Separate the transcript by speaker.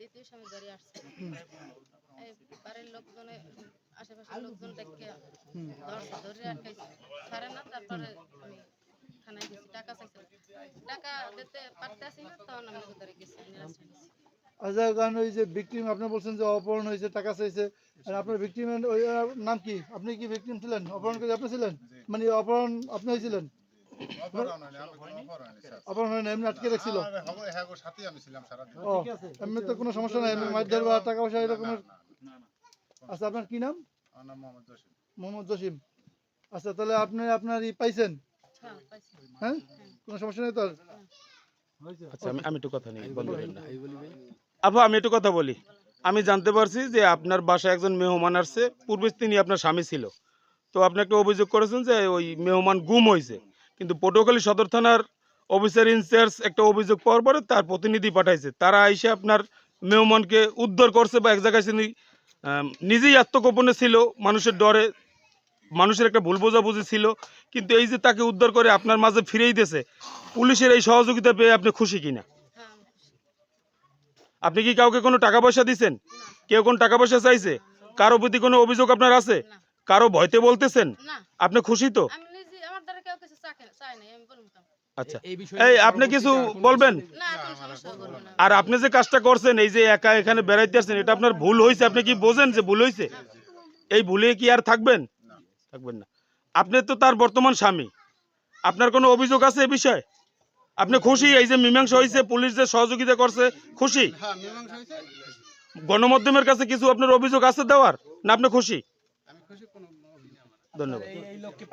Speaker 1: দ্বিতীয় স্বামী বাড়ি আসছে, এই বাড়ির লোকজনে আশেপাশের লোকজন ডেকে ধরছে, ধরে আটকাইছে, ছাড়ে না। তারপরে আমি থানায় গেছি, টাকা চাইছে, টাকা দিতে পারতেছি না, তখন আমি ধরে গেছি, নিরাশ্রয় গেছি।
Speaker 2: আচ্ছা, কারণ ওই যে ভিকটিম আপনি বলছেন যে অপহরণ হয়েছে, টাকা চাইছে, আর আপনার ভিকটিমের ওই নাম কি? আপনি কি ভিকটিম ছিলেন? অপহরণকারী আপনি ছিলেন? মানে অপহরণ আপনি হয়েছিলেন? অপহরণ হয় না, এমনি আটকে রাখছিল? ও, এমনি তো কোনো সমস্যা নাই, এমনি মারধর বা টাকা পয়সা এরকম? আচ্ছা, আপনার কি নাম? মোহাম্মদ জসিম। আচ্ছা, তাহলে আপনি আপনার পাইছেন?
Speaker 1: হ্যাঁ, পাইছি।
Speaker 2: হ্যাঁ, কোনো সমস্যা নেই তো আর?
Speaker 3: আচ্ছা, আমি একটু কথা নেই, বন্ধ করেন না। আপু, আমি একটু কথা বলি। আমি জানতে পারছি যে আপনার বাসায় একজন মেহমান আসছে, পূর্বে তিনি আপনার স্বামী ছিল। তো আপনি একটা অভিযোগ করেছেন যে ওই মেহমান গুম হয়েছে, কিন্তু পটুয়াখালী সদর থানার অফিসার ইনচার্জ একটা অভিযোগ পাওয়ার পরে তার প্রতিনিধি পাঠাইছে, তারা এসে আপনার মেহমানকে উদ্ধার করছে, বা এক জায়গায় তিনি নিজেই আত্মগোপনে ছিল, মানুষের ডরে, মানুষের একটা ভুল বোঝাবুঝি ছিল, কিন্তু এই যে তাকে উদ্ধার করে আপনার মাঝে ফিরেই দিয়েছে, পুলিশের এই সহযোগিতা পেয়ে আপনি খুশি কিনা?
Speaker 1: হ্যাঁ, আমি খুশি।
Speaker 3: আপনি কি কাউকে কোনো টাকা পয়সা দিয়েছেন?
Speaker 1: না,
Speaker 3: কেউ কোনো টাকা পয়সা চাইছে? কারো প্রতি কোনো অভিযোগ আপনার আছে?
Speaker 1: না,
Speaker 3: কারো ভয়তে বলতেছেন?
Speaker 1: না,
Speaker 3: আপনি খুশি তো?
Speaker 1: আমি নিজে, আমার দ্বারা কেউ কিছু চায় নাই, আমি বলবো কেন?
Speaker 3: আচ্ছা, এই আপনি কিছু বলবেন?
Speaker 1: না, কোনো সমস্যা বলবো না।
Speaker 3: আর আপনি যে কাজটা করছেন, এই যে একা এখানে বেড়াইতে আসছেন, এটা আপনার ভুল হয়েছে, আপনি কি বোঝেন যে ভুল হয়েছে? এই ভুলে কি আর থাকবেন? থাকবেন না। আপনি তো তার বর্তমান স্বামী, আপনার কোনো অভিযোগ আছে এই বিষয়ে? আপনি খুশি এই যে মীমাংসা হয়েছে, পুলিশ যে সহযোগিতা করছে, খুশি? গণমাধ্যমের কাছে কিছু আপনার অভিযোগ আছে দেওয়ার, না আপনি খুশি? ধন্যবাদ।